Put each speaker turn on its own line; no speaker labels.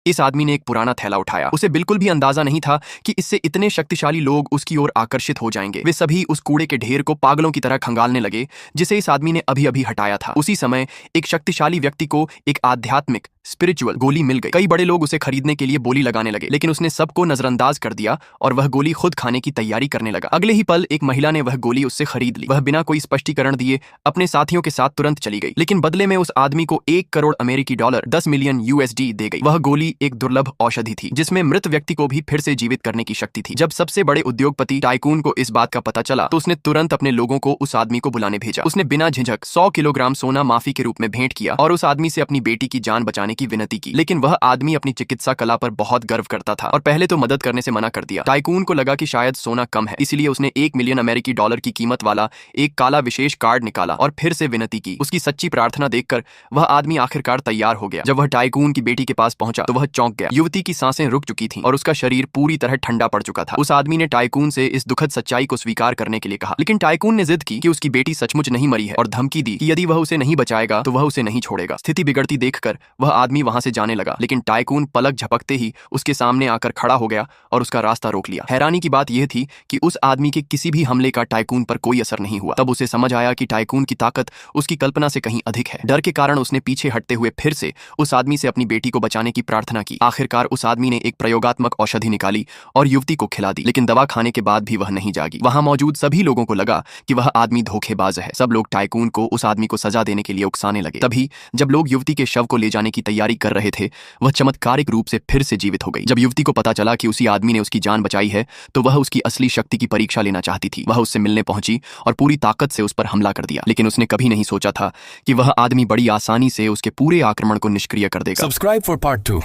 इस आदमी ने एक पुराना थैला उठाया। उसे बिल्कुल भी अंदाजा नहीं था कि इससे इतने शक्तिशाली लोग उसकी ओर आकर्षित हो जाएंगे। वे सभी उस कूड़े के ढेर को पागलों की तरह खंगालने लगे जिसे इस आदमी ने अभी अभी हटाया था। उसी समय एक शक्तिशाली व्यक्ति को एक आध्यात्मिक स्पिरिचुअल गोली मिल गई। कई बड़े लोग उसे खरीदने के लिए बोली लगाने लगे, लेकिन उसने सबको नजरअंदाज कर दिया और वह गोली खुद खाने की तैयारी करने लगा। अगले ही पल एक महिला ने वह गोली उससे खरीद ली। वह बिना कोई स्पष्टीकरण दिए अपने साथियों के साथ तुरंत चली गई, लेकिन बदले में उस आदमी को 1 करोड़ अमेरिकी डॉलर 10 मिलियन USD दे गई। वह गोली एक दुर्लभ औषधि थी जिसमें मृत व्यक्ति को भी फिर से जीवित करने की शक्ति थी। जब सबसे बड़े उद्योगपति टाइकून को इस बात का पता चला तो उसने तुरंत अपने लोगों को उस आदमी को बुलाने भेजा। उसने बिना झिझक 100 किलोग्राम सोना माफी के रूप में भेंट किया और उस आदमी से अपनी बेटी की जान बचाने की विनती की। लेकिन वह आदमी अपनी चिकित्सा कला पर बहुत गर्व करता था और पहले तो मदद करने से मना कर दिया। टाइकून को लगा कि शायद सोना कम है, इसलिए उसने 1 मिलियन अमेरिकी डॉलर की कीमत वाला एक काला विशेष कार्ड निकाला और फिर से विनती की। उसकी सच्ची प्रार्थना देखकर वह आदमी आखिरकार तैयार हो गया। जब वह टाइकून की बेटी के पास पहुंचा तो वह चौंक गया। युवती की सांसें रुक चुकी थीं और उसका शरीर पूरी तरह ठंडा पड़ चुका था। उस आदमी ने टाइकून से इस दुखद सच्चाई को स्वीकार करने के लिए कहा, लेकिन टाइकून ने जिद की कि उसकी बेटी सचमुच नहीं मरी है और धमकी दी कि यदि वह उसे नहीं बचाएगा तो वह उसे नहीं छोड़ेगा। स्थिति बिगड़ती देखकर वह आदमी वहां से जाने लगा, लेकिन टाइकून पलक झपकते ही उसके सामने आकर खड़ा हो गया और उसका रास्ता रोक लिया। हैरानी की बात यह थी कि उस आदमी के किसी भी हमले का टाइकून पर कोई असर नहीं हुआ। तब उसे समझ आया कि टाइकून की ताकत उसकी कल्पना से कहीं अधिक है। डर के कारण उसने पीछे हटते हुए फिर से उस आदमी से अपनी बेटी को बचाने की प्रार्थना की। आखिरकार उस आदमी ने एक प्रयोगात्मक औषधि निकाली और युवती को खिला दी, लेकिन दवा खाने के बाद भी वह नहीं जागी। वहां मौजूद सभी लोगों को लगा कि वह आदमी धोखेबाज है। सब लोग टाइकून को उस आदमी को सजा देने के लिए उकसाने लगे। तभी जब लोग युवती के शव को ले जाने की तैयारी कर रहे थे, वह चमत्कारिक रूप से फिर से जीवित हो गई। जब युवती को पता चला कि उसी आदमी ने उसकी जान बचाई है तो वह उसकी असली शक्ति की परीक्षा लेना चाहती थी। वह उससे मिलने पहुंची और पूरी ताकत से उस पर हमला कर दिया, लेकिन उसने कभी नहीं सोचा था कि वह आदमी बड़ी आसानी से उसके पूरे आक्रमण को निष्क्रिय कर देगा।
Subscribe for part 2.